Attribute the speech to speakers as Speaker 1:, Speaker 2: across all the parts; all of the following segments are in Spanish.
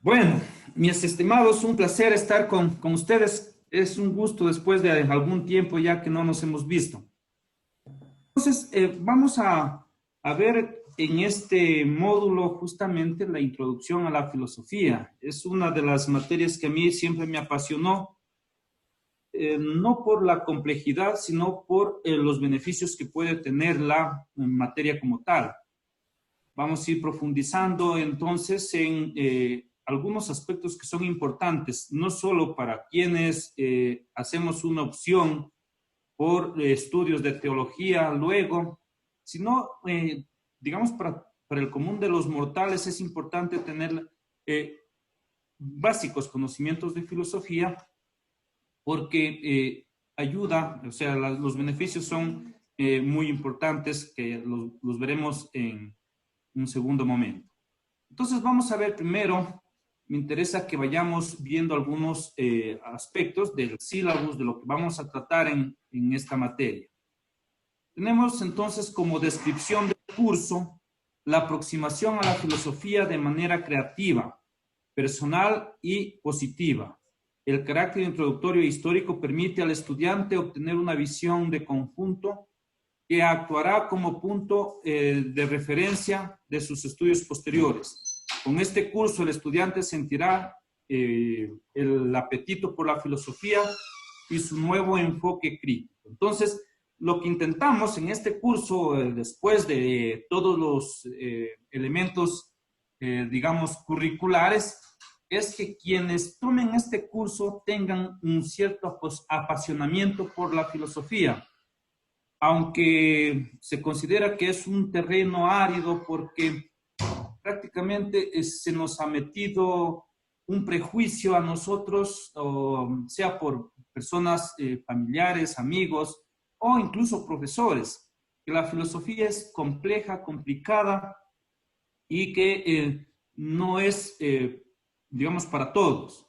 Speaker 1: Bueno, mis estimados, un placer estar con ustedes. Es un gusto después de algún tiempo ya que no nos hemos visto. Entonces, vamos a ver en este módulo justamente la introducción a la filosofía. Es una de las materias que a mí siempre me apasionó, no por la complejidad, sino por los beneficios que puede tener la materia como tal. Vamos a ir profundizando entonces en algunos aspectos que son importantes, no solo para quienes hacemos una opción por estudios de teología luego, sino, digamos, para el común de los mortales es importante tener básicos conocimientos de filosofía porque ayuda, o sea, los beneficios son muy importantes que los veremos en un segundo momento. Entonces vamos a ver primero, me interesa que vayamos viendo algunos aspectos del sílabus, de lo que vamos a tratar en esta materia. Tenemos entonces como descripción del curso la aproximación a la filosofía de manera creativa, personal y positiva. El carácter introductorio e histórico permite al estudiante obtener una visión de conjunto que actuará como punto de referencia de sus estudios posteriores. Con este curso el estudiante sentirá el apetito por la filosofía y su nuevo enfoque crítico. Entonces, lo que intentamos en este curso, después de todos los elementos, digamos, curriculares, es que quienes tomen este curso tengan un cierto apasionamiento por la filosofía, aunque se considera que es un terreno árido porque prácticamente se nos ha metido un prejuicio a nosotros, sea por personas familiares, amigos o incluso profesores, que la filosofía es compleja, complicada y que no es, digamos, para todos.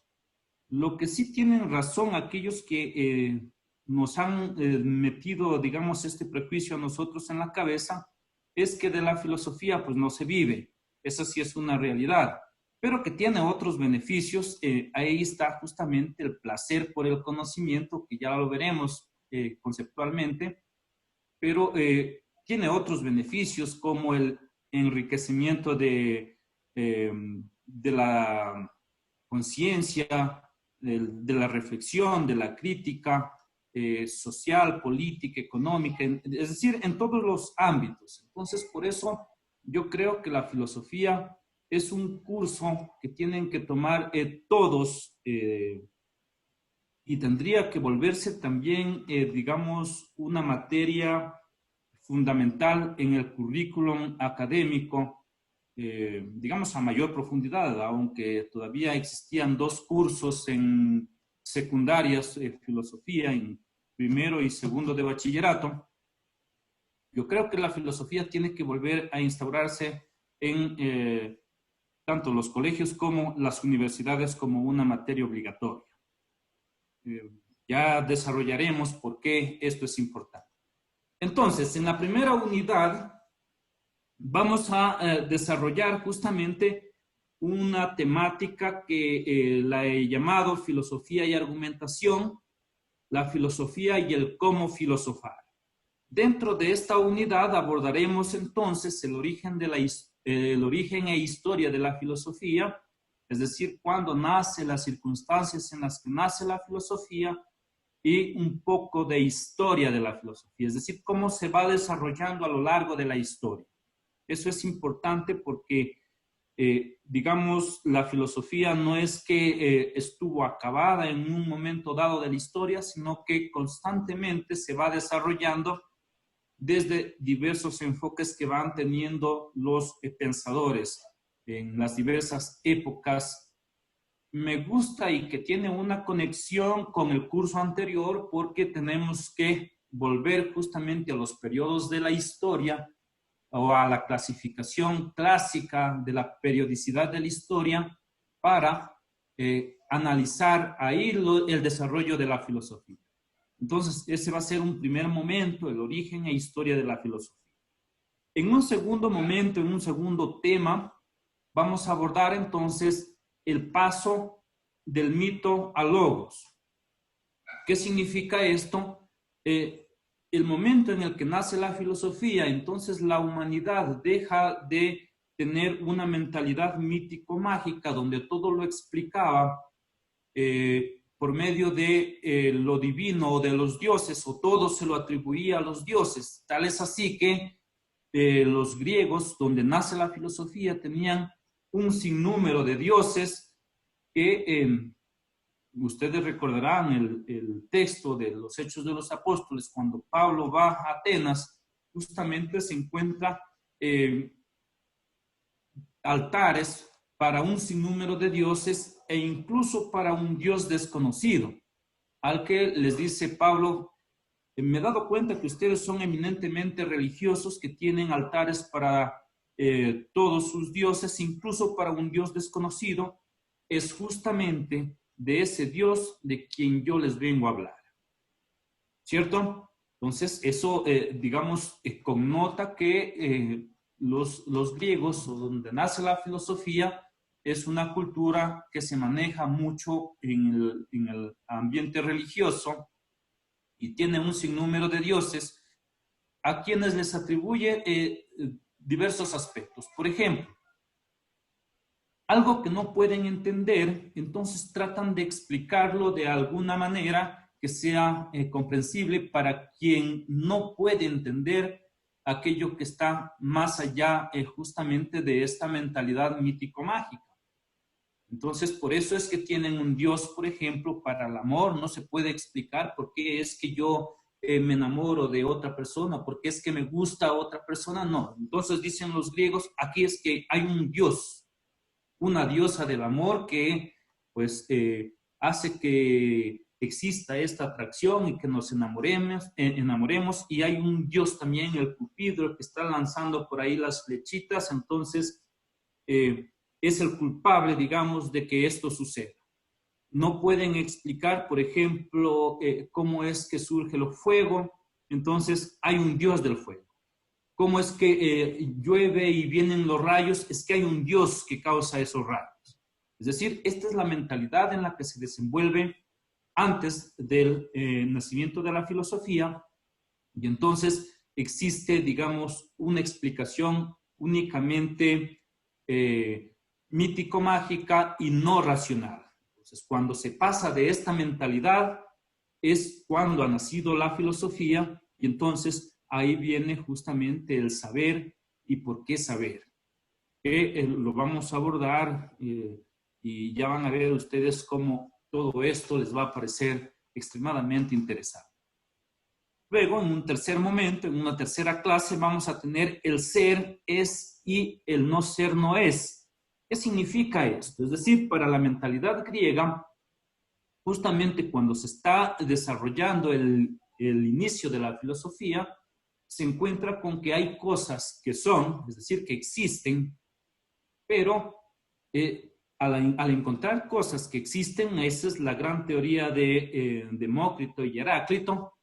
Speaker 1: Lo que sí tienen razón aquellos que nos han metido, digamos, este prejuicio a nosotros en la cabeza, es que de la filosofía pues no se vive. Esa sí es una realidad, pero que tiene otros beneficios. Ahí está justamente el placer por el conocimiento, que ya lo veremos conceptualmente, pero tiene otros beneficios como el enriquecimiento de la conciencia, de la reflexión, de la crítica social, política, económica, es decir, en todos los ámbitos. Entonces, por eso yo creo que la filosofía es un curso que tienen que tomar todos y tendría que volverse también, digamos, una materia fundamental en el currículum académico, digamos, a mayor profundidad, aunque todavía existían dos cursos en secundarias, filosofía, en primero y segundo de bachillerato. Yo creo que la filosofía tiene que volver a instaurarse en tanto los colegios como las universidades como una materia obligatoria. Ya desarrollaremos por qué esto es importante. Entonces, en la primera unidad vamos a desarrollar justamente una temática que la he llamado filosofía y argumentación, la filosofía y el cómo filosofar. Dentro de esta unidad abordaremos entonces el origen e historia de la filosofía, es decir, cuándo nace, las circunstancias en las que nace la filosofía y un poco de historia de la filosofía, es decir, cómo se va desarrollando a lo largo de la historia. Eso es importante porque, digamos, la filosofía no es que estuvo acabada en un momento dado de la historia, sino que constantemente se va desarrollando desde diversos enfoques que van teniendo los pensadores en las diversas épocas. Me gusta y que tiene una conexión con el curso anterior porque tenemos que volver justamente a los periodos de la historia o a la clasificación clásica de la periodicidad de la historia para analizar ahí el desarrollo de la filosofía. Entonces, ese va a ser un primer momento, el origen e historia de la filosofía. En un segundo momento, en un segundo tema, vamos a abordar entonces el paso del mito al logos. ¿Qué significa esto? El momento en el que nace la filosofía, entonces la humanidad deja de tener una mentalidad mítico-mágica donde todo lo explicaba por medio de lo divino o de los dioses, o todo se lo atribuía a los dioses. Tal es así que los griegos, donde nace la filosofía, tenían un sinnúmero de dioses que ustedes recordarán el texto de los Hechos de los Apóstoles. Cuando Pablo va a Atenas, justamente se encuentra altares para un sinnúmero de dioses e incluso para un dios desconocido, al que les dice Pablo: me he dado cuenta que ustedes son eminentemente religiosos, que tienen altares para todos sus dioses, incluso para un dios desconocido. Es justamente de ese Dios de quien yo les vengo a hablar, ¿cierto? Entonces, eso, digamos, connota que los griegos, o donde nace la filosofía, es una cultura que se maneja mucho en el ambiente religioso y tiene un sinnúmero de dioses a quienes les atribuye diversos aspectos. Por ejemplo, algo que no pueden entender, entonces tratan de explicarlo de alguna manera que sea comprensible para quien no puede entender aquello que está más allá justamente de esta mentalidad mítico-mágica. Entonces, por eso es que tienen un Dios, por ejemplo, para el amor. No se puede explicar por qué es que yo me enamoro de otra persona, por qué es que me gusta otra persona. No. Entonces dicen los griegos, aquí es que hay un Dios, una diosa del amor que pues hace que exista esta atracción y que nos enamoremos, y hay un Dios también, el Cupido, que está lanzando por ahí las flechitas. Entonces es el culpable, digamos, de que esto suceda. No pueden explicar, por ejemplo, cómo es que surge el fuego. Entonces hay un Dios del fuego. ¿Cómo es que llueve y vienen los rayos? Es que hay un Dios que causa esos rayos. Es decir, esta es la mentalidad en la que se desenvuelve antes del nacimiento de la filosofía, y entonces existe, digamos, una explicación únicamente mítico-mágica y no racional. Entonces, cuando se pasa de esta mentalidad es cuando ha nacido la filosofía, y entonces ahí viene justamente el saber y por qué saber, que lo vamos a abordar y ya van a ver ustedes cómo todo esto les va a parecer extremadamente interesante. Luego, en un tercer momento, en una tercera clase, vamos a tener el ser es y el no ser no es. ¿Qué significa esto? Es decir, para la mentalidad griega, justamente cuando se está desarrollando el inicio de la filosofía, se encuentra con que hay cosas que son, es decir, que existen, pero al encontrar cosas que existen, esa es la gran teoría de Demócrito y Heráclito,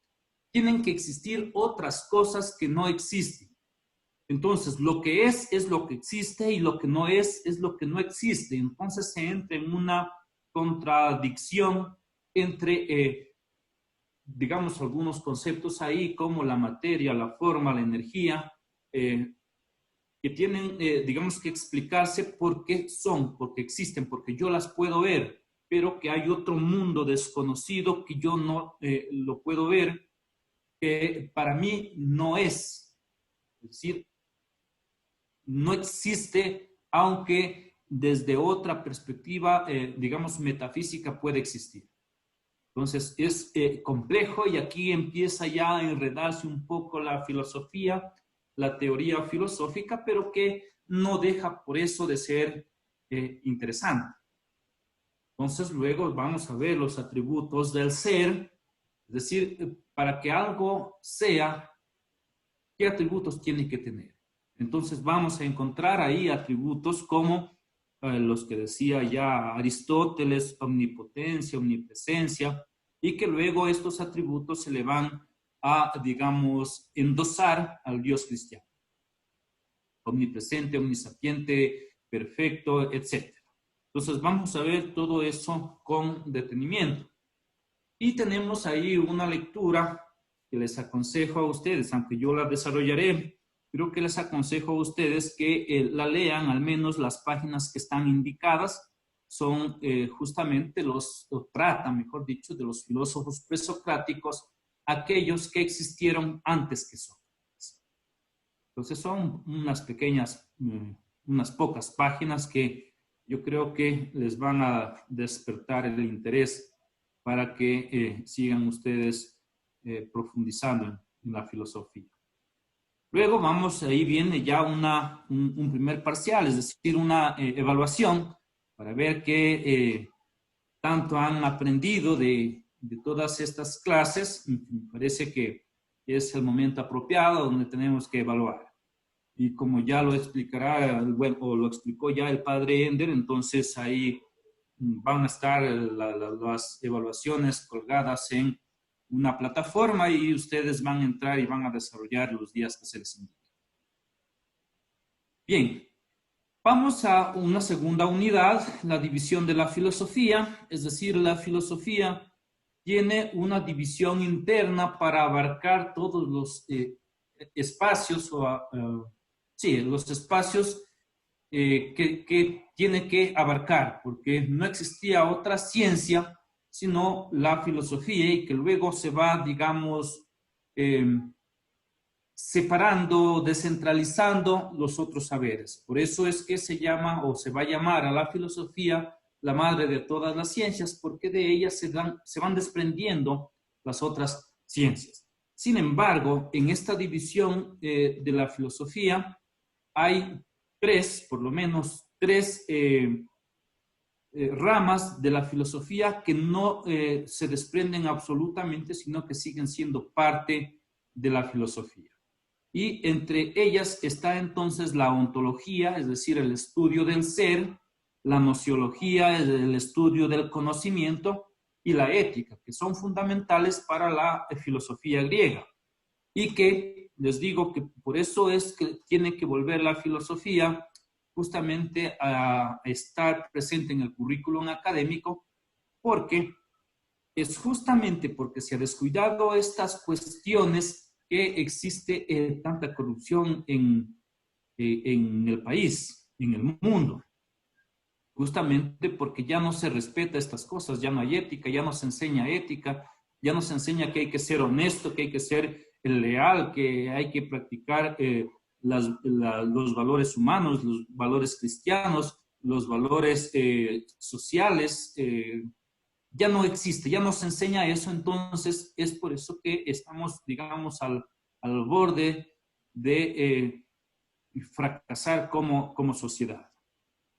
Speaker 1: tienen que existir otras cosas que no existen. Entonces, lo que es lo que existe, y lo que no es lo que no existe. Entonces se entra en una contradicción entre, digamos, algunos conceptos ahí, como la materia, la forma, la energía, que tienen, digamos, que explicarse por qué son, porque existen, porque yo las puedo ver, pero que hay otro mundo desconocido que yo no lo puedo ver, que para mí no es. Es decir, no existe, aunque desde otra perspectiva, digamos, metafísica, puede existir. Entonces, es complejo, y aquí empieza ya a enredarse un poco la filosofía, la teoría filosófica, pero que no deja por eso de ser interesante. Entonces, luego vamos a ver los atributos del ser, es decir, para que algo sea, ¿qué atributos tiene que tener? Entonces vamos a encontrar ahí atributos como los que decía ya Aristóteles: omnipotencia, omnipresencia, y que luego estos atributos se le van a, digamos, endosar al Dios cristiano: omnipresente, omnisapiente, perfecto, etc. Entonces vamos a ver todo eso con detenimiento. Y tenemos ahí una lectura que les aconsejo a ustedes, aunque yo la desarrollaré, creo que les aconsejo a ustedes que la lean, al menos las páginas que están indicadas, son justamente tratan, mejor dicho, de los filósofos presocráticos, aquellos que existieron antes que Sócrates. Entonces son unas pequeñas, unas pocas páginas que yo creo que les van a despertar el interés para que sigan ustedes profundizando en la filosofía. Luego vamos, ahí viene ya un primer parcial, es decir, una evaluación para ver qué tanto han aprendido de todas estas clases. Me parece que es el momento apropiado donde tenemos que evaluar. Y como ya lo explicará, o lo explicó ya el padre Ender, entonces ahí van a estar las evaluaciones colgadas en una plataforma y ustedes van a entrar y van a desarrollar los días que se les indique. Bien, vamos a una segunda unidad, la división de la filosofía, es decir, la filosofía tiene una división interna para abarcar todos los espacios, los espacios que tiene que abarcar, porque no existía otra ciencia sino la filosofía y que luego se va, digamos, separando, descentralizando los otros saberes. Por eso es que se llama o se va a llamar a la filosofía la madre de todas las ciencias, porque de ella se van desprendiendo las otras ciencias. Sin embargo, en esta división de la filosofía hay por lo menos tres ramas de la filosofía que no se desprenden absolutamente, sino que siguen siendo parte de la filosofía. Y entre ellas está entonces la ontología, es decir, el estudio del ser, la nociología, el estudio del conocimiento, y la ética, que son fundamentales para la filosofía griega. Y que les digo que por eso es que tiene que volver la filosofía justamente a estar presente en el currículum académico, porque es justamente porque se ha descuidado estas cuestiones que existe tanta corrupción en el país, en el mundo. Justamente porque ya no se respeta estas cosas, ya no hay ética, ya no se enseña ética, ya no se enseña que hay que ser honesto, que hay que ser leal, que hay que practicar los valores humanos, los valores cristianos, los valores sociales. Ya no existe, ya no se enseña eso, entonces es por eso que estamos, digamos, al borde de fracasar como sociedad,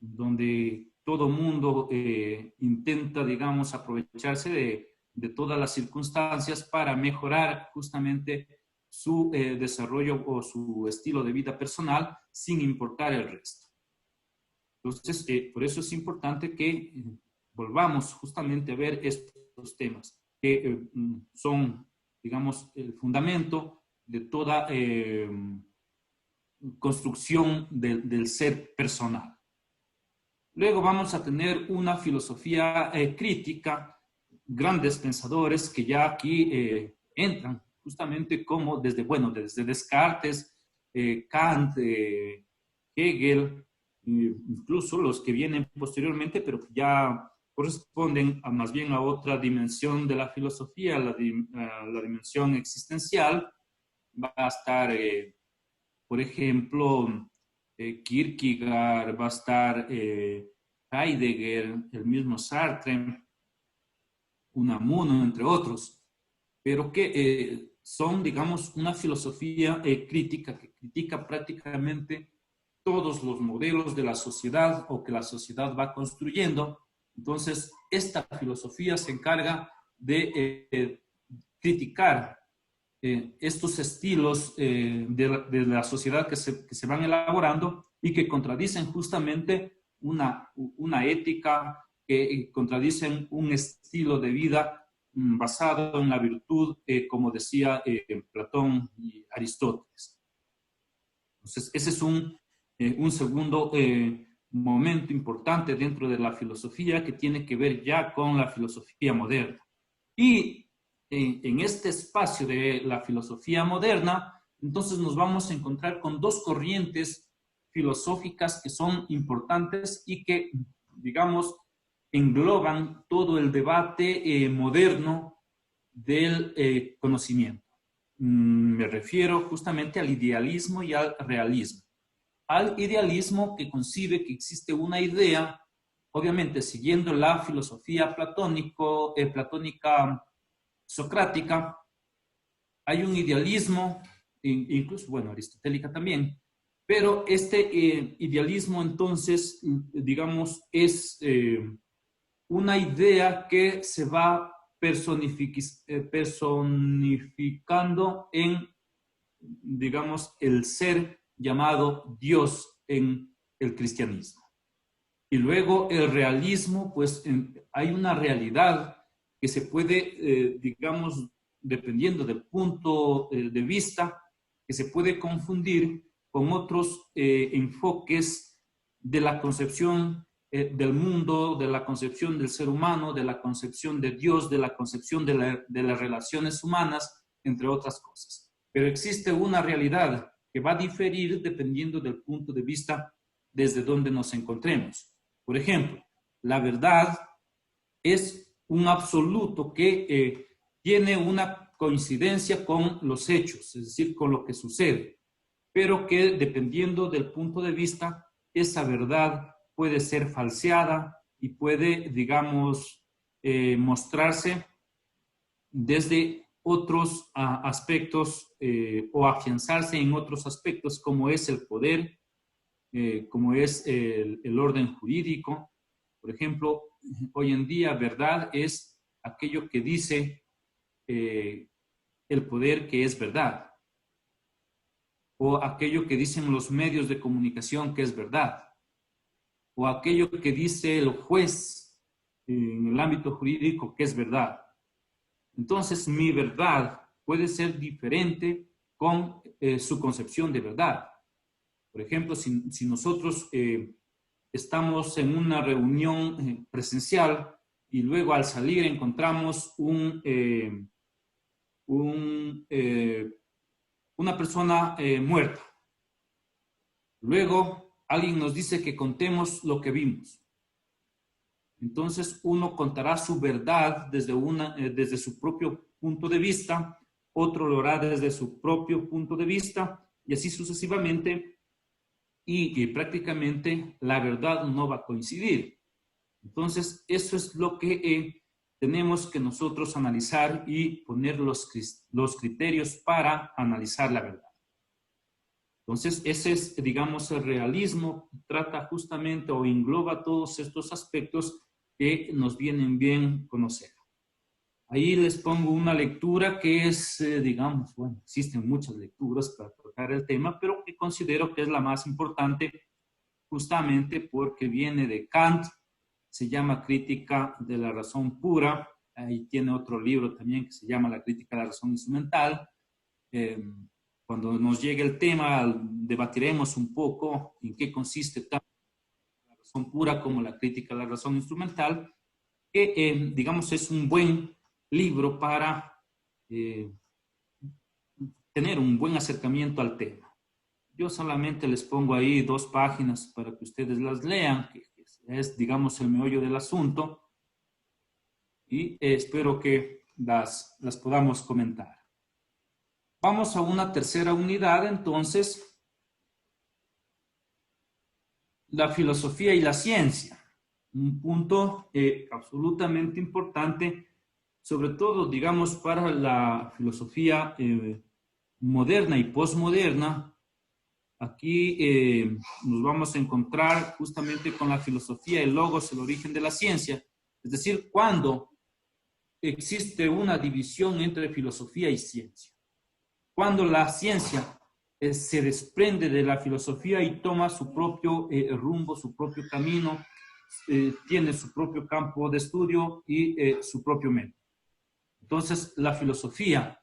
Speaker 1: donde todo mundo intenta, digamos, aprovecharse de todas las circunstancias para mejorar justamente su desarrollo o su estilo de vida personal sin importar el resto. Entonces, por eso es importante que volvamos justamente a ver estos temas que son, digamos, el fundamento de toda construcción del ser personal. Luego vamos a tener una filosofía crítica, grandes pensadores que ya aquí entran justamente como desde Descartes, Kant, Hegel, incluso los que vienen posteriormente, pero que ya corresponden más bien a otra dimensión de la filosofía, la dimensión existencial. Va a estar, por ejemplo, Kierkegaard, va a estar Heidegger, el mismo Sartre, Unamuno, entre otros, pero que son, digamos, una filosofía crítica que critica prácticamente todos los modelos de la sociedad o que la sociedad va construyendo. Entonces, esta filosofía se encarga de criticar estos estilos de la sociedad que se van elaborando y que contradicen justamente una ética, que contradicen un estilo de vida basado en la virtud, como decía Platón y Aristóteles. Entonces, ese es un segundo momento importante dentro de la filosofía que tiene que ver ya con la filosofía moderna. Y en este espacio de la filosofía moderna, entonces nos vamos a encontrar con dos corrientes filosóficas que son importantes y que, digamos, engloban todo el debate moderno del conocimiento. Me refiero justamente al idealismo y al realismo. Al idealismo, que concibe que existe una idea, obviamente siguiendo la filosofía platónica socrática. Hay un idealismo, incluso, bueno, aristotélica también, pero este idealismo entonces, digamos, es una idea que se va personificando en, digamos, el ser llamado Dios en el cristianismo. Y luego el realismo, pues hay una realidad que se puede, digamos, dependiendo del punto de vista, que se puede confundir con otros enfoques de la concepción del mundo, de la concepción del ser humano, de la concepción de Dios, de la concepción de las relaciones humanas, entre otras cosas. Pero existe una realidad que va a diferir dependiendo del punto de vista desde donde nos encontremos. Por ejemplo, la verdad es un absoluto que tiene una coincidencia con los hechos, es decir, con lo que sucede, pero que dependiendo del punto de vista, esa verdad puede ser falseada y puede, digamos, mostrarse desde otros aspectos o afianzarse en otros aspectos, como es el poder, como es el orden jurídico. Por ejemplo, hoy en día, verdad es aquello que dice el poder que es verdad, o aquello que dicen los medios de comunicación que es verdad, o aquello que dice el juez en el ámbito jurídico que es verdad. Entonces, mi verdad puede ser diferente con su concepción de verdad. Por ejemplo, si nosotros estamos en una reunión presencial y luego al salir encontramos una persona muerta. Luego alguien nos dice que contemos lo que vimos. Entonces uno contará su verdad desde su propio punto de vista, otro lo hará desde su propio punto de vista y así sucesivamente. Y prácticamente la verdad no va a coincidir. Entonces, eso es lo que tenemos que nosotros analizar y poner los criterios para analizar la verdad. Entonces, ese es, digamos, el realismo, trata justamente o engloba todos estos aspectos que nos vienen bien conocer. Ahí les pongo una lectura que es, digamos, bueno, existen muchas lecturas para tratar el tema, pero que considero que es la más importante justamente porque viene de Kant, se llama Crítica de la Razón Pura, ahí tiene otro libro también que se llama La Crítica de la Razón Instrumental. Cuando nos llegue el tema, debatiremos un poco en qué consiste tanto la razón pura como la crítica de la razón instrumental, que, digamos, es un buen libro para tener un buen acercamiento al tema. Yo solamente les pongo ahí 2 páginas para que ustedes las lean, que es, digamos, el meollo del asunto, y espero que las podamos comentar. Vamos a una tercera unidad, entonces, la filosofía y la ciencia. Un punto absolutamente importante, sobre todo, digamos, para la filosofía moderna y posmoderna. Aquí nos vamos a encontrar justamente con la filosofía, el logos, el origen de la ciencia. Es decir, cuando existe una división entre filosofía y ciencia. Cuando la ciencia se desprende de la filosofía y toma su propio rumbo, su propio camino, tiene su propio campo de estudio y su propio método. Entonces, la filosofía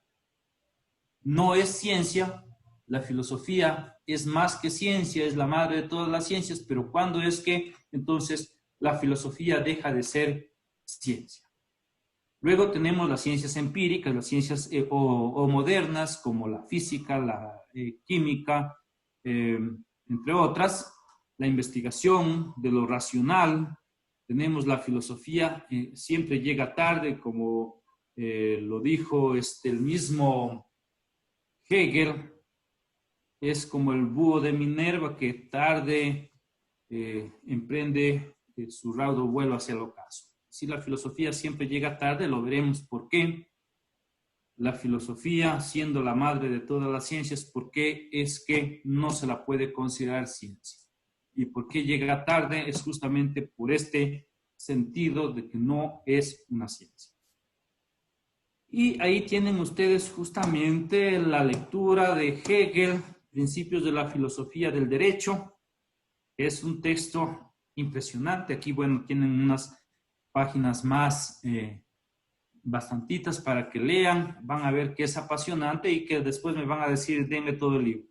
Speaker 1: no es ciencia, la filosofía es más que ciencia, es la madre de todas las ciencias, pero ¿cuándo es que entonces la filosofía deja de ser ciencia? Luego tenemos las ciencias empíricas, las ciencias o modernas, como la física, la química, entre otras, la investigación de lo racional. Tenemos la filosofía, siempre llega tarde, como lo dijo el mismo Hegel, es como el búho de Minerva que tarde emprende su raudo vuelo hacia el ocaso. Si la filosofía siempre llega tarde, lo veremos por qué. La filosofía, siendo la madre de todas las ciencias, ¿por qué es que no se la puede considerar ciencia? Y por qué llega tarde es justamente por este sentido de que no es una ciencia. Y ahí tienen ustedes justamente la lectura de Hegel, Principios de la Filosofía del Derecho. Es un texto impresionante. Aquí, bueno, tienen unas páginas más bastantitas para que lean. Van a ver que es apasionante y que después me van a decir, denme todo el libro.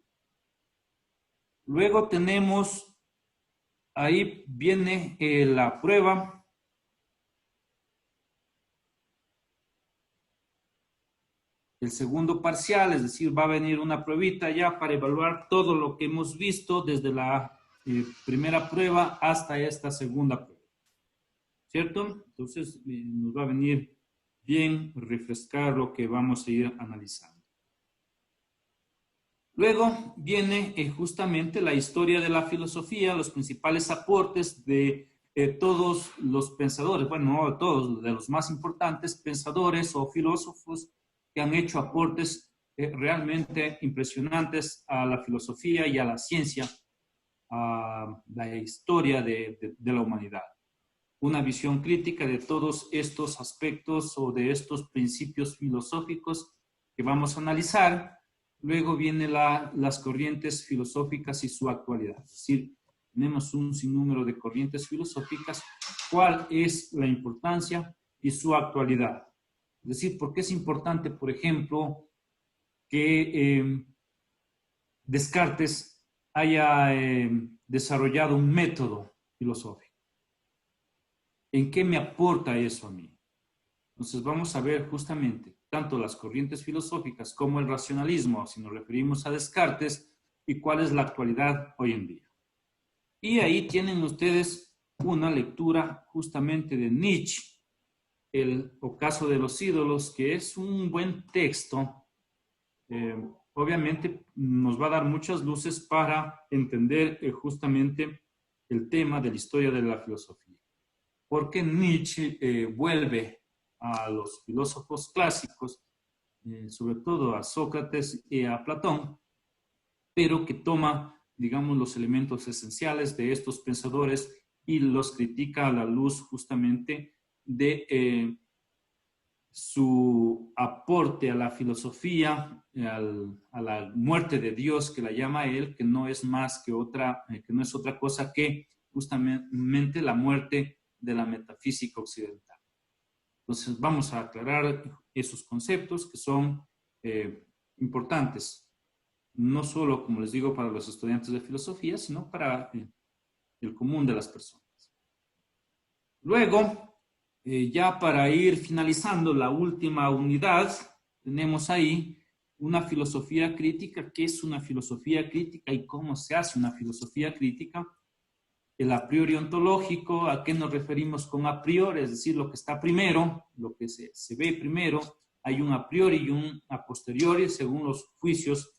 Speaker 1: Luego tenemos, ahí viene la prueba. El segundo parcial, es decir, va a venir una pruebita ya para evaluar todo lo que hemos visto desde la primera prueba hasta esta segunda prueba. ¿Cierto? Entonces nos va a venir bien refrescar lo que vamos a ir analizando. Luego viene justamente la historia de la filosofía, los principales aportes de todos los pensadores, bueno, no de todos, de los más importantes pensadores o filósofos que han hecho aportes realmente impresionantes a la filosofía y a la ciencia, a la historia de la humanidad. Una visión crítica de todos estos aspectos o de estos principios filosóficos que vamos a analizar. Luego vienen las corrientes filosóficas y su actualidad. Es decir, tenemos un sinnúmero de corrientes filosóficas. ¿Cuál es la importancia y su actualidad? Es decir, ¿por qué es importante, por ejemplo, que Descartes haya desarrollado un método filosófico? ¿En qué me aporta eso a mí? Entonces vamos a ver justamente tanto las corrientes filosóficas como el racionalismo, si nos referimos a Descartes, y cuál es la actualidad hoy en día. Y ahí tienen ustedes una lectura justamente de Nietzsche, el ocaso de los ídolos, que es un buen texto. Obviamente nos va a dar muchas luces para entender justamente el tema de la historia de la filosofía. Porque Nietzsche vuelve a los filósofos clásicos, sobre todo a Sócrates y a Platón, pero que toma, digamos, los elementos esenciales de estos pensadores y los critica a la luz justamente de su aporte a la filosofía, a la muerte de Dios, que la llama él, que no es más que otra, que no es otra cosa que justamente la muerte de la metafísica occidental. Entonces vamos a aclarar esos conceptos que son importantes, no solo, como les digo, para los estudiantes de filosofía, sino para el común de las personas. Luego, ya para ir finalizando la última unidad, tenemos ahí una filosofía crítica. ¿Qué es una filosofía crítica y cómo se hace una filosofía crítica? El a priori ontológico, ¿a qué nos referimos con a priori? Es decir, lo que está primero, lo que se ve primero. Hay un a priori y un a posteriori, según los juicios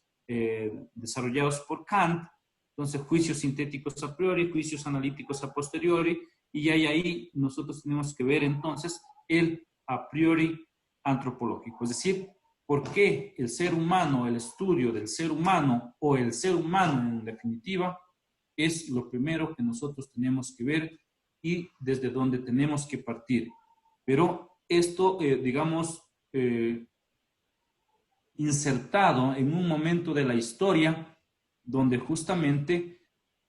Speaker 1: desarrollados por Kant. Entonces, juicios sintéticos a priori, juicios analíticos a posteriori, y ahí nosotros tenemos que ver entonces el a priori antropológico. Es decir, ¿por qué el ser humano, el estudio del ser humano o el ser humano en definitiva, es lo primero que nosotros tenemos que ver y desde donde tenemos que partir? Pero esto, digamos, insertado en un momento de la historia donde justamente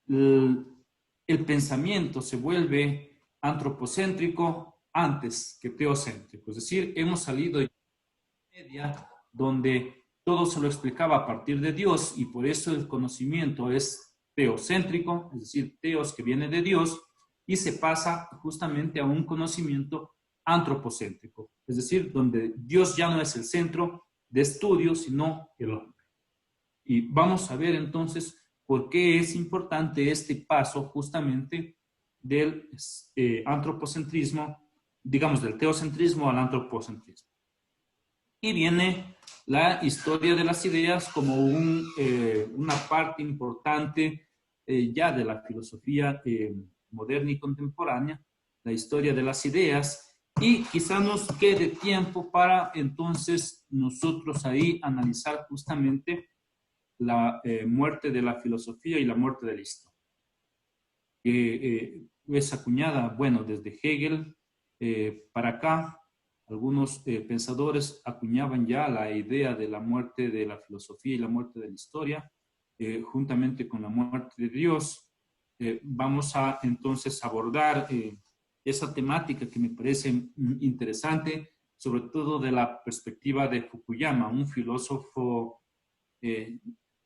Speaker 1: el pensamiento se vuelve antropocéntrico antes que teocéntrico. Es decir, hemos salido de una media donde todo se lo explicaba a partir de Dios y por eso el conocimiento es teocéntrico, es decir, teos que viene de Dios, y se pasa justamente a un conocimiento antropocéntrico, es decir, donde Dios ya no es el centro de estudio, sino el hombre. Y vamos a ver entonces por qué es importante este paso justamente del antropocentrismo, digamos, del teocentrismo al antropocentrismo. Y viene la historia de las ideas como una parte importante ya de la filosofía moderna y contemporánea, la historia de las ideas, y quizá nos quede tiempo para entonces nosotros ahí analizar justamente la muerte de la filosofía y la muerte de la historia. Es acuñada, bueno, desde Hegel para acá, algunos pensadores acuñaban ya la idea de la muerte de la filosofía y la muerte de la historia, juntamente con la muerte de Dios. Vamos a entonces abordar esa temática que me parece interesante, sobre todo de la perspectiva de Fukuyama, un filósofo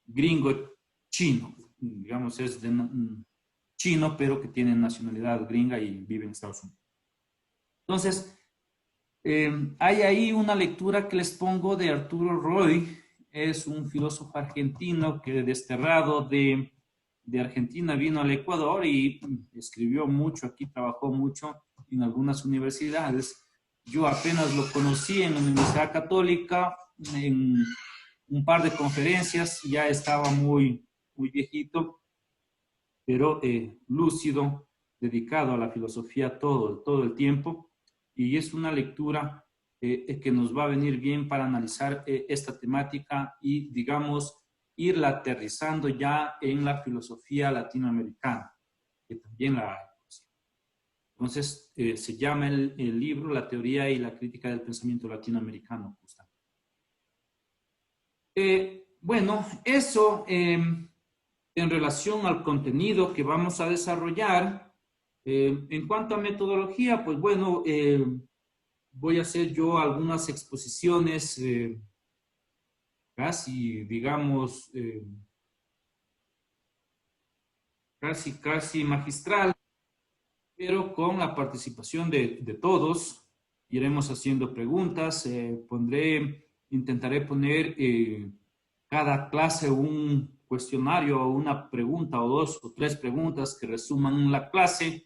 Speaker 1: gringo chino, digamos, es de chino, pero que tiene nacionalidad gringa y vive en Estados Unidos. Entonces, hay ahí una lectura que les pongo de Arturo Roy, es un filósofo argentino que desterrado de Argentina vino al Ecuador y escribió mucho aquí, trabajó mucho en algunas universidades. Yo apenas lo conocí en la Universidad Católica, en un par de conferencias, ya estaba muy viejito, pero lúcido, dedicado a la filosofía todo el tiempo, y es una lectura que nos va a venir bien para analizar esta temática y, digamos, irla aterrizando ya en la filosofía latinoamericana, que también la hay. Entonces, se llama el libro La teoría y la crítica del pensamiento latinoamericano, justamente. Bueno, eso en relación al contenido que vamos a desarrollar. En cuanto a metodología, pues bueno, voy a hacer yo algunas exposiciones casi, digamos, casi magistral, pero con la participación de todos. Iremos haciendo preguntas, intentaré poner cada clase un cuestionario o una pregunta o 2 o 3 preguntas que resuman la clase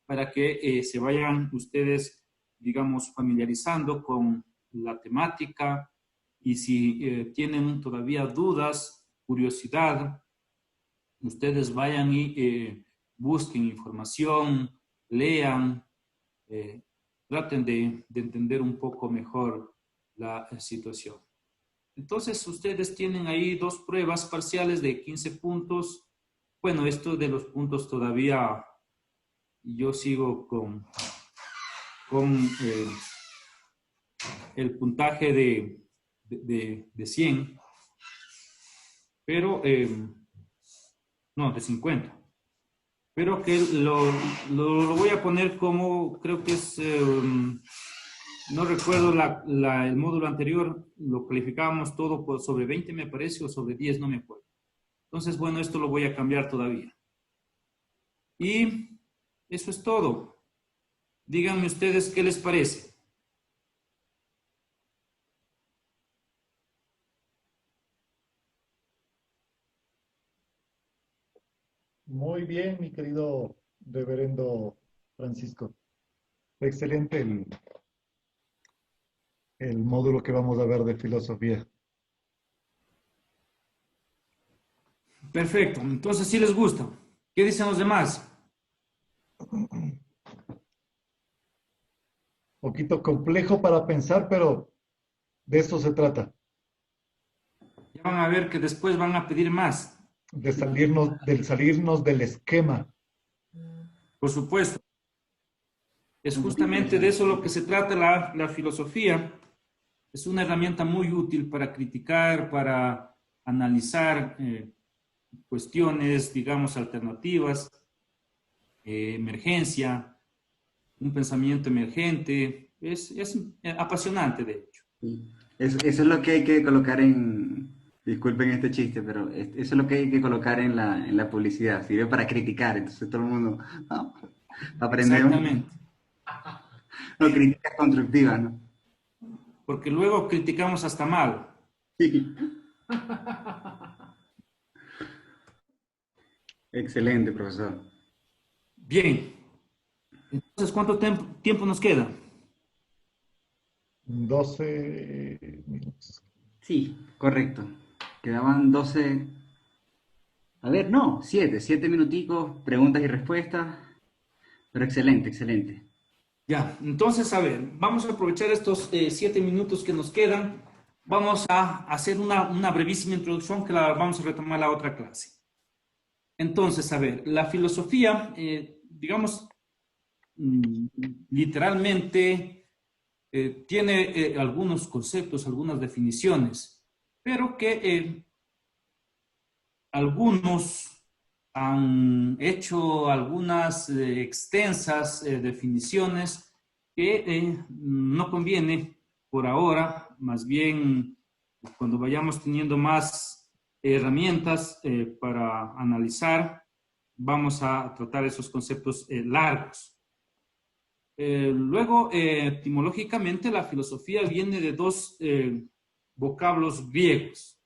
Speaker 1: para que se vayan ustedes, digamos, familiarizando con la temática, y si tienen todavía dudas, curiosidad, ustedes vayan y busquen información, lean, traten de entender un poco mejor la situación. Entonces, ustedes tienen ahí 2 pruebas parciales de 15 puntos. Bueno, esto de los puntos todavía yo sigo con el puntaje de 100, pero, no, de 50. Pero que lo voy a poner como, creo que es, no recuerdo el módulo anterior, lo calificábamos todo sobre 20, me parece, o sobre 10, no me acuerdo. Entonces, bueno, esto lo voy a cambiar todavía. Y eso es todo. Díganme ustedes qué les parece.
Speaker 2: Muy bien, mi querido reverendo Francisco. Excelente el módulo que vamos a ver de filosofía.
Speaker 1: Perfecto. Entonces, sí les gusta. ¿Qué dicen los demás?
Speaker 2: Poquito complejo para pensar, pero de eso se trata,
Speaker 1: Ya van a ver que después van a pedir más.
Speaker 2: salirnos del esquema.
Speaker 1: Por supuesto. Es justamente de eso lo que se trata la filosofía. Es una herramienta muy útil para criticar, para analizar cuestiones, digamos, alternativas, emergencia, un pensamiento emergente. Es apasionante, de hecho.
Speaker 3: Eso es lo que hay que colocar en, disculpen este chiste, pero eso es lo que hay que colocar en la publicidad. Sirve para criticar, entonces todo el mundo ¿no? aprendemos.
Speaker 1: Exactamente.
Speaker 3: No, críticas constructivas, ¿no?
Speaker 1: Porque luego criticamos hasta mal.
Speaker 3: Sí. Excelente, profesor.
Speaker 1: Bien. Entonces, ¿cuánto tiempo nos queda?
Speaker 2: 12 minutos.
Speaker 3: Sí, correcto. Quedaban 12. A ver, no, 7 minuticos, preguntas y respuestas. Pero excelente, excelente.
Speaker 1: Ya, entonces, a ver, vamos a aprovechar estos 7 minutos que nos quedan. Vamos a hacer una brevísima introducción que la vamos a retomar en la otra clase. Entonces, a ver, la filosofía, digamos, literalmente tiene algunos conceptos, algunas definiciones, pero que algunos han hecho algunas extensas definiciones que no conviene por ahora, más bien cuando vayamos teniendo más herramientas para analizar, vamos a tratar esos conceptos largos. Luego, etimológicamente, la filosofía viene de dos vocablos griegos,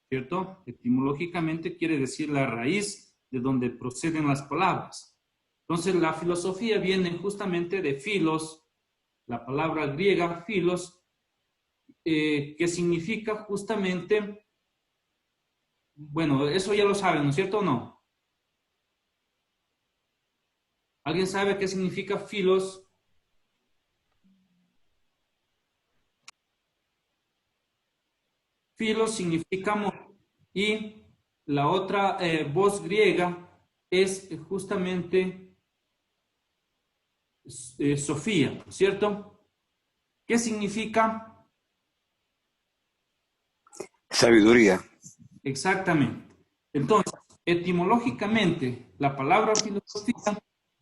Speaker 1: ¿cierto? Etimológicamente quiere decir la raíz de donde proceden las palabras. Entonces, la filosofía viene justamente de filos, la palabra griega filos, que significa justamente, bueno, eso ya lo saben, ¿no es cierto o no? ¿Alguien sabe qué significa filos? Filos significa amor y la otra voz griega es justamente Sofía, ¿cierto? ¿Qué significa?
Speaker 4: Sabiduría.
Speaker 1: Exactamente. Entonces, etimológicamente, la palabra filosofía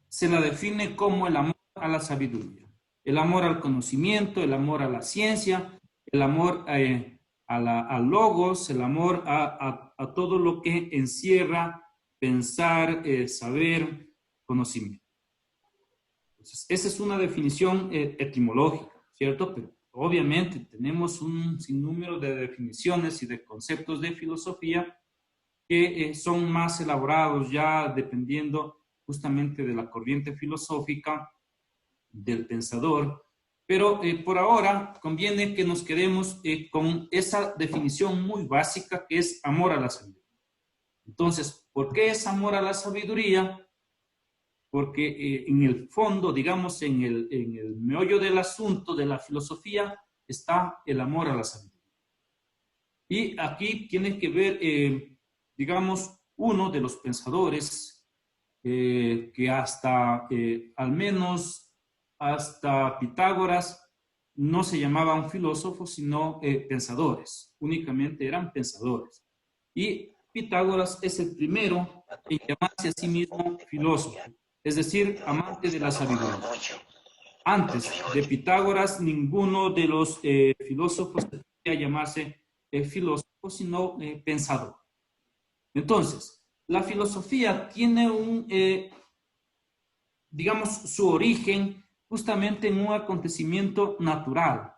Speaker 1: se la define como el amor a la sabiduría, el amor al conocimiento, el amor a la ciencia, el amor al logos, el amor a todo lo que encierra pensar, saber, conocimiento. Entonces, esa es una definición etimológica, ¿cierto? Pero obviamente tenemos un sinnúmero de definiciones y de conceptos de filosofía que son más elaborados ya dependiendo justamente de la corriente filosófica, del pensador, pero por ahora conviene que nos quedemos con esa definición muy básica que es amor a la sabiduría. Entonces, ¿por qué es amor a la sabiduría? Porque en el fondo, digamos, en el meollo del asunto de la filosofía está el amor a la sabiduría. Y aquí tiene que ver, digamos, uno de los pensadores que hasta, al menos hasta Pitágoras, no se llamaban filósofos, sino pensadores. Únicamente eran pensadores. Y Pitágoras es el primero en llamarse a sí mismo filósofo, es decir, amante de la sabiduría. Antes de Pitágoras, ninguno de los filósofos podía llamarse filósofo, sino pensador. Entonces, la filosofía tiene digamos, su origen justamente en un acontecimiento natural.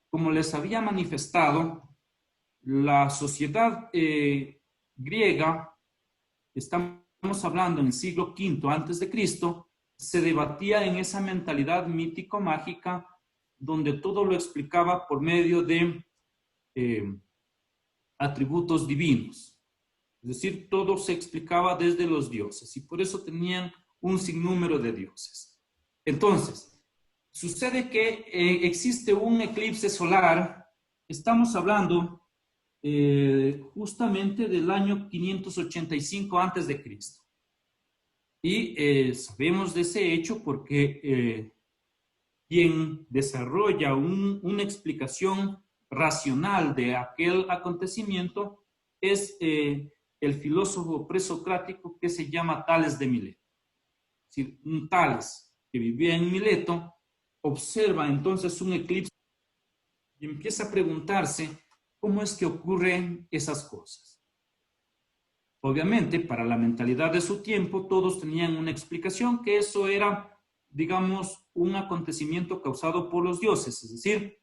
Speaker 1: Como les había manifestado, la sociedad griega, estamos hablando en el siglo V antes de Cristo, se debatía en esa mentalidad mítico-mágica donde todo lo explicaba por medio de atributos divinos. Es decir, todo se explicaba desde los dioses y por eso tenían un sinnúmero de dioses. Entonces, sucede que existe un eclipse solar, estamos hablando justamente del año 585 antes de Cristo. Y sabemos de ese hecho porque quien desarrolla una explicación racional de aquel acontecimiento es el filósofo presocrático que se llama Tales de Mileto. Es decir, un Tales que vivía en Mileto observa entonces un eclipse y empieza a preguntarse cómo es que ocurren esas cosas. Obviamente, para la mentalidad de su tiempo, todos tenían una explicación, que eso era, digamos, un acontecimiento causado por los dioses, es decir,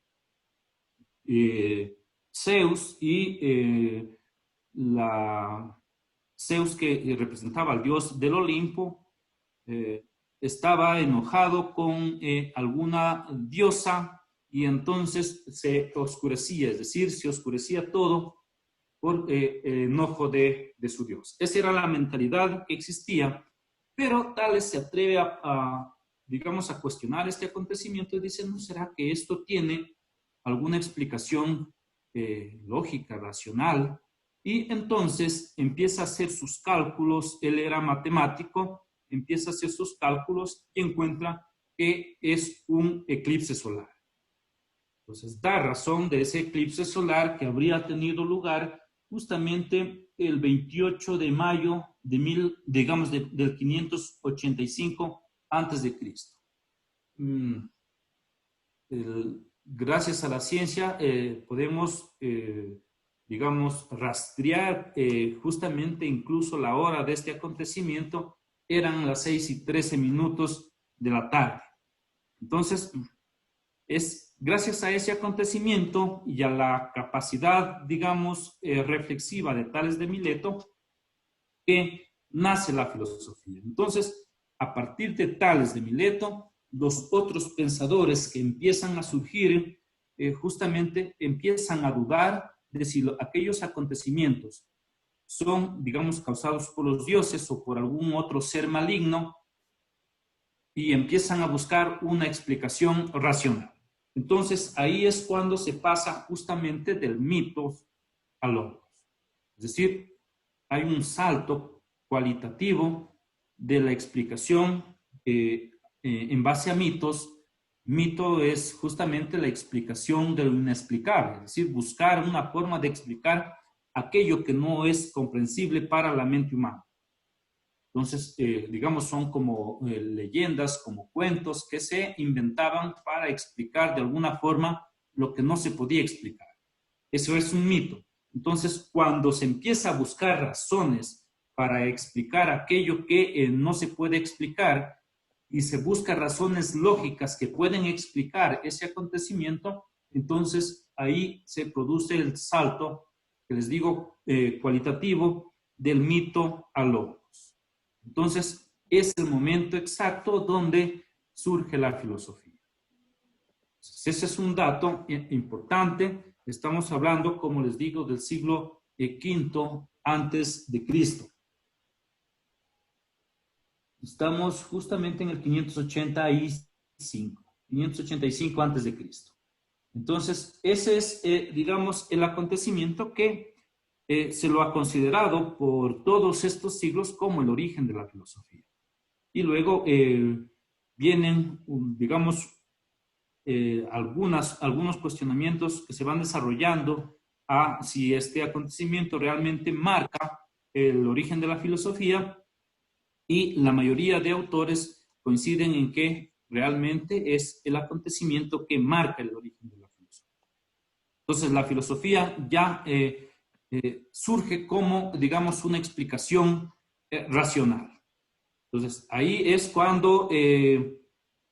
Speaker 1: Zeus y Zeus, que representaba al dios del Olimpo, estaba enojado con alguna diosa y entonces se oscurecía, es decir, se oscurecía todo por enojo de su dios. Esa era la mentalidad que existía, pero Tales se atreve digamos, a cuestionar este acontecimiento y dice, ¿no será que esto tiene alguna explicación lógica, racional? Y entonces empieza a hacer sus cálculos, él era matemático, empieza a hacer sus cálculos y encuentra que es un eclipse solar. Entonces da razón de ese eclipse solar que habría tenido lugar justamente el 28 de mayo del 585 antes de Cristo. Gracias a la ciencia podemos, digamos, rastrear justamente incluso la hora de este acontecimiento. Eran las 6:13 de la tarde. Entonces, es gracias a ese acontecimiento y a la capacidad, digamos, reflexiva de Tales de Mileto que nace la filosofía. Entonces, a partir de Tales de Mileto, los otros pensadores que empiezan a surgir justamente empiezan a dudar de si aquellos acontecimientos son, digamos, causados por los dioses o por algún otro ser maligno y empiezan a buscar una explicación racional. Entonces, ahí es cuando se pasa justamente del mito al logos. Es decir, hay un salto cualitativo de la explicación en base a mitos. Mito es justamente la explicación de lo inexplicable, es decir, buscar una forma de explicar aquello que no es comprensible para la mente humana. Entonces, digamos, son como leyendas, como cuentos que se inventaban para explicar de alguna forma lo que no se podía explicar. Eso es un mito. Entonces, cuando se empieza a buscar razones para explicar aquello que no se puede explicar y se busca razones lógicas que pueden explicar ese acontecimiento, entonces ahí se produce el salto, que les digo, cualitativo del mito al logos. Entonces, es el momento exacto donde surge la filosofía. Entonces, ese es un dato importante. Estamos hablando, como les digo, del siglo V antes de Cristo. Estamos justamente en el 585 antes de Cristo. Entonces, ese es, digamos, el acontecimiento que se lo ha considerado por todos estos siglos como el origen de la filosofía. Y luego vienen, digamos, algunos cuestionamientos que se van desarrollando a si este acontecimiento realmente marca el origen de la filosofía, y la mayoría de autores coinciden en que realmente es el acontecimiento que marca el origen de la filosofía. Entonces, la filosofía ya surge como, digamos, una explicación racional. Entonces, ahí es cuando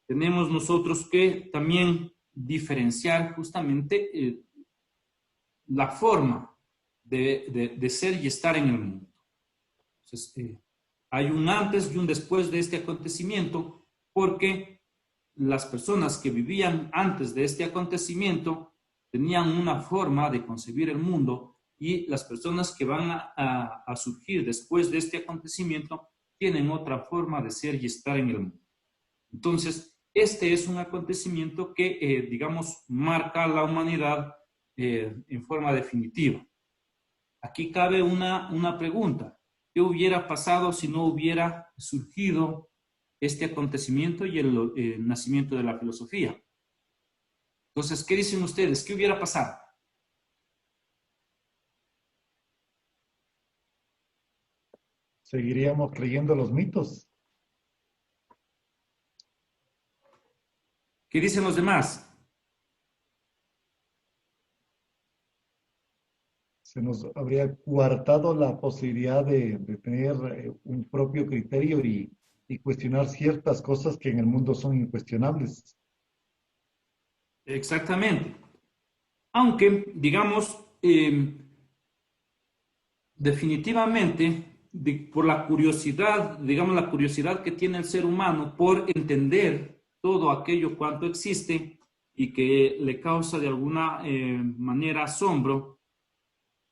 Speaker 1: tenemos nosotros que también diferenciar justamente la forma de ser y estar en el mundo. Entonces, hay un antes y un después de este acontecimiento, porque las personas que vivían antes de este acontecimiento tenían una forma de concebir el mundo, y las personas que van a surgir después de este acontecimiento tienen otra forma de ser y estar en el mundo. Entonces, este es un acontecimiento que, digamos, marca a la humanidad en forma definitiva. Aquí cabe una pregunta. ¿Qué hubiera pasado si no hubiera surgido este acontecimiento y el nacimiento de la filosofía? Entonces, ¿qué dicen ustedes? ¿Qué hubiera pasado?
Speaker 2: Seguiríamos creyendo los mitos.
Speaker 1: ¿Qué dicen los demás?
Speaker 2: se nos habría coartado la posibilidad de tener un propio criterio y cuestionar ciertas cosas que en el mundo son incuestionables.
Speaker 1: Exactamente. Aunque, digamos, definitivamente, por la curiosidad, digamos, la curiosidad que tiene el ser humano por entender todo aquello cuanto existe y que le causa de alguna manera asombro,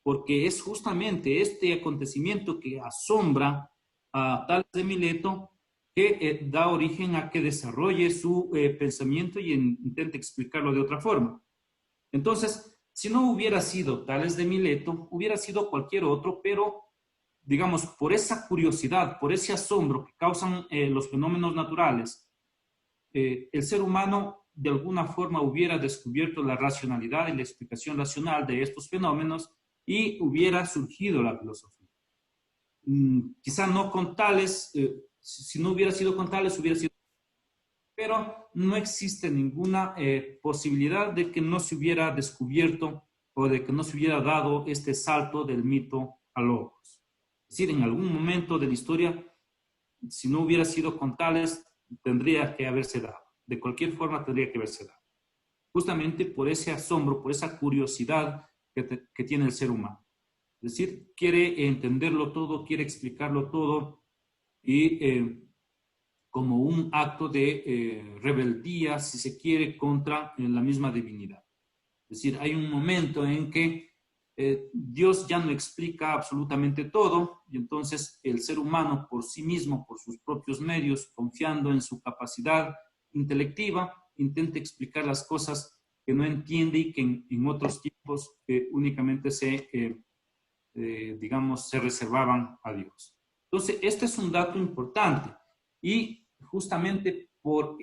Speaker 1: porque es justamente este acontecimiento que asombra a Tales de Mileto que da origen a que desarrolle su pensamiento y intente explicarlo de otra forma. Entonces, si no hubiera sido Tales de Mileto, hubiera sido cualquier otro, pero digamos, por esa curiosidad, por ese asombro que causan los fenómenos naturales, el ser humano de alguna forma hubiera descubierto la racionalidad y la explicación racional de estos fenómenos y hubiera surgido la filosofía. Quizá no con Tales, si no hubiera sido con Tales, hubiera sido, pero no existe ninguna posibilidad de que no se hubiera descubierto o de que no se hubiera dado este salto del mito al logos. Es decir, en algún momento de la historia, si no hubiera sido con Tales, tendría que haberse dado. De cualquier forma, tendría que haberse dado. Justamente por ese asombro, por esa curiosidad que tiene el ser humano. Es decir, quiere entenderlo todo, quiere explicarlo todo y como un acto de rebeldía, si se quiere, contra la misma divinidad. Es decir, hay un momento en que Dios ya no explica absolutamente todo y entonces el ser humano por sí mismo, por sus propios medios, confiando en su capacidad intelectiva, intenta explicar las cosas que no entiende y que en otros tiempos únicamente digamos, se reservaban a Dios. Entonces, este es un dato importante y justamente por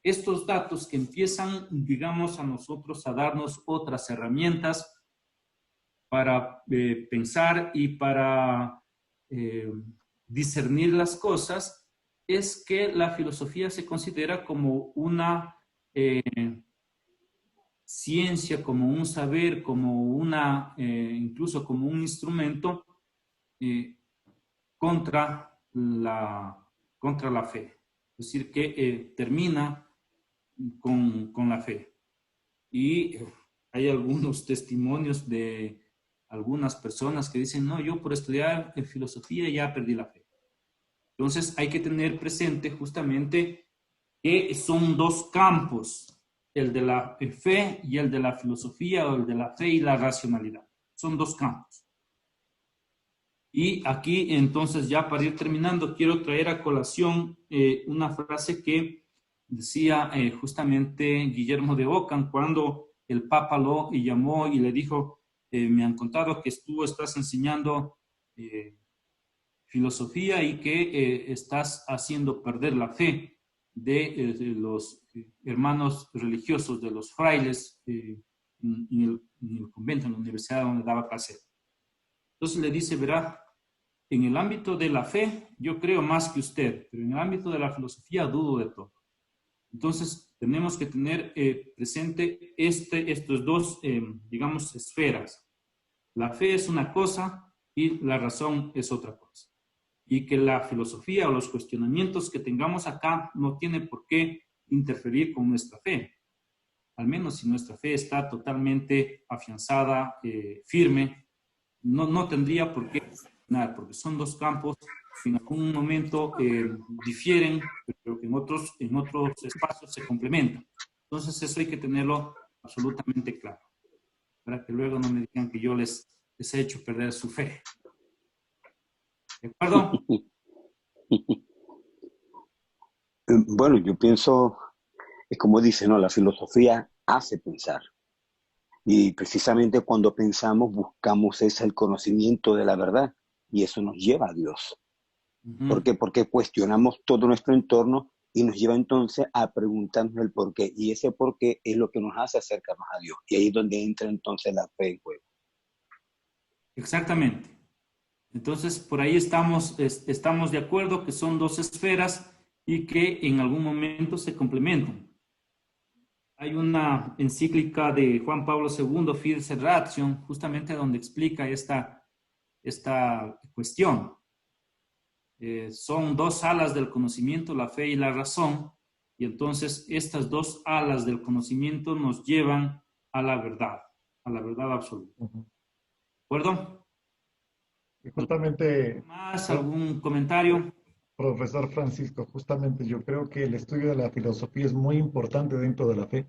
Speaker 1: estos datos que empiezan, digamos, a nosotros a darnos otras herramientas para pensar y para discernir las cosas, es que la filosofía se considera como una ciencia, como un saber, como incluso como un instrumento contra la fe. Es decir, que termina con la fe. Y hay algunos testimonios de algunas personas que dicen, no, yo por estudiar filosofía ya perdí la fe. Entonces hay que tener presente justamente que son dos campos, el de la fe y el de la filosofía, o el de la fe y la racionalidad. Son dos campos. Y aquí, entonces, ya para ir terminando, quiero traer a colación una frase que decía justamente Guillermo de Ockham cuando el Papa lo llamó y le dijo, me han contado que tú estás enseñando filosofía y que estás haciendo perder la fe de los hermanos religiosos, de los frailes en el convento, en la universidad donde daba clase. Entonces le dice, verá, en el ámbito de la fe yo creo más que usted, pero en el ámbito de la filosofía dudo de todo. Entonces tenemos que tener presente estos dos, digamos, esferas. La fe es una cosa y la razón es otra cosa. Y que la filosofía o los cuestionamientos que tengamos acá no tienen por qué interferir con nuestra fe. Al menos si nuestra fe está totalmente afianzada, firme, no tendría por qué nada, porque son dos campos que en algún momento difieren, pero que en otros espacios se complementan. Entonces eso hay que tenerlo absolutamente claro, para que luego no me digan que yo les he hecho perder su fe. ¿De acuerdo?
Speaker 4: Bueno, yo pienso, es como dice, ¿no? La filosofía hace pensar. Y precisamente cuando pensamos, buscamos ese el conocimiento de la verdad. Y eso nos lleva a Dios. ¿Por qué? Porque cuestionamos todo nuestro entorno y nos lleva entonces a preguntarnos el por qué. Y ese por qué es lo que nos hace acercarnos a Dios. Y ahí es donde entra entonces la fe en juego.
Speaker 1: Exactamente. Entonces, por ahí estamos de acuerdo que son dos esferas y que en algún momento se complementan. Hay una encíclica de Juan Pablo II, Fides et Ratio, justamente donde explica esta cuestión. Son dos alas del conocimiento, la fe y la razón, y entonces estas dos alas del conocimiento nos llevan a la verdad absoluta.
Speaker 2: Ujú.
Speaker 1: ¿De acuerdo?
Speaker 2: Y justamente,
Speaker 1: ¿Más algún comentario?
Speaker 2: profesor Francisco, justamente yo creo que el estudio de la filosofía es muy importante dentro de la fe,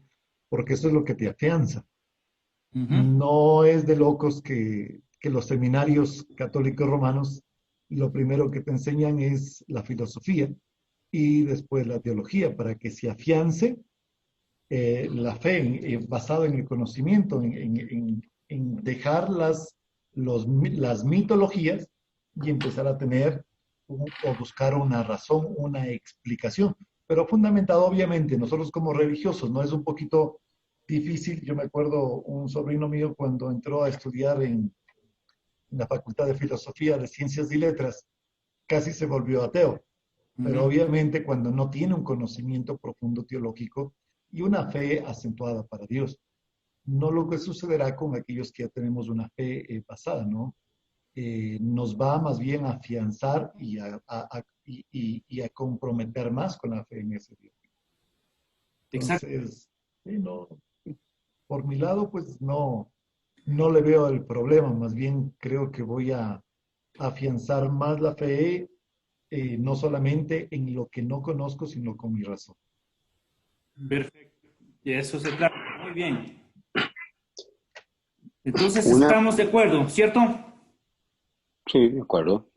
Speaker 2: porque eso es lo que te afianza.
Speaker 1: Ujú.
Speaker 2: No es de locos que los seminarios católicos romanos lo primero que te enseñan es la filosofía y después la teología, para que se afiance la fe basada en el conocimiento, en dejar las mitologías y empezar a tener o buscar una razón, una explicación, pero fundamentado obviamente, nosotros como religiosos, ¿no? Es un poquito difícil. Yo me acuerdo un sobrino mío cuando entró a estudiar en la Facultad de Filosofía, de Ciencias y Letras, casi se volvió ateo. Pero
Speaker 1: Ujú.
Speaker 2: obviamente cuando no tiene un conocimiento profundo teológico y una fe acentuada para Dios, no lo que sucederá con aquellos que ya tenemos una fe basada, ¿no? Nos va más bien a afianzar y a comprometer más con la fe en ese Dios.
Speaker 1: Exacto.
Speaker 2: Entonces, sí, no, por mi lado, pues no le veo el problema, más bien creo que voy a afianzar más la fe, no solamente en lo que no conozco, sino con mi razón.
Speaker 1: Perfecto. De eso se trata. Muy bien. Entonces
Speaker 4: Una,
Speaker 1: estamos de acuerdo, ¿cierto?
Speaker 4: sí, de acuerdo.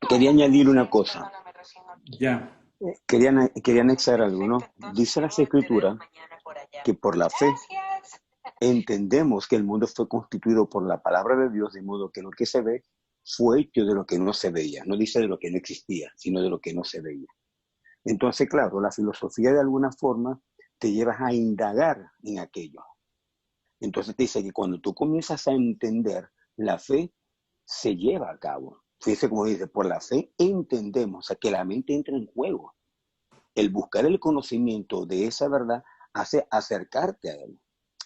Speaker 4: Quería añadir una cosa.
Speaker 1: Ya.
Speaker 4: Quería anexar algo, ¿no? Dice las escrituras que por la fe entendemos que el mundo fue constituido por la palabra de Dios, de modo que lo que se ve fue hecho de lo que no se veía. No dice de lo que no existía, sino de lo que no se veía. Entonces, claro, la filosofía de alguna forma te lleva a indagar en aquello. Entonces te dice que cuando tú comienzas a entender, la fe se lleva a cabo. Fíjese como dice, por la fe entendemos, o sea, que la mente entra en juego. El buscar el conocimiento de esa verdad hace acercarte a él.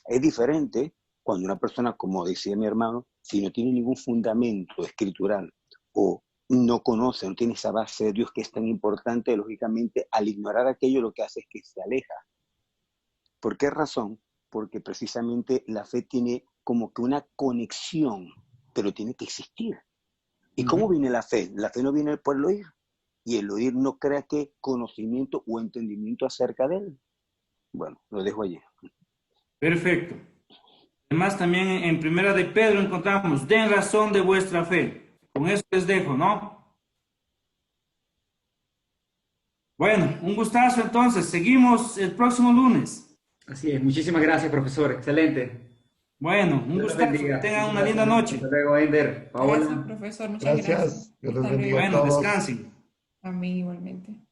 Speaker 4: Es diferente cuando una persona, como decía mi hermano, si no tiene ningún fundamento escritural o no conoce, no tiene esa base de Dios que es tan importante, lógicamente, al ignorar aquello lo que hace es que se aleja. ¿Por qué razón? Porque precisamente la fe tiene como que una conexión, pero tiene que existir. ¿Y cómo
Speaker 1: Ujú.
Speaker 4: viene la fe? La fe no viene por el oír. Y el oír no crea que conocimiento o entendimiento acerca de él. Bueno, lo dejo allí.
Speaker 1: Perfecto. Además, también en Primera de Pedro encontramos, den razón de vuestra fe. Con eso les dejo, ¿no? Bueno, un gustazo entonces. Seguimos el próximo lunes.
Speaker 3: Así es, muchísimas gracias, profesor. Excelente.
Speaker 1: Bueno, un
Speaker 3: Dios los
Speaker 1: gustazo. Que
Speaker 3: bendiga.
Speaker 1: tengan
Speaker 3: Un
Speaker 1: una linda
Speaker 3: placer.
Speaker 1: noche.
Speaker 3: Hasta luego, Ender.
Speaker 5: Gracias,
Speaker 3: Paola.
Speaker 5: profesor. Muchas gracias.
Speaker 2: Gracias, Dios les
Speaker 5: Hasta
Speaker 2: bendiga a
Speaker 5: luego.
Speaker 1: Bueno,
Speaker 2: todos.
Speaker 1: descansen.
Speaker 5: A mí igualmente.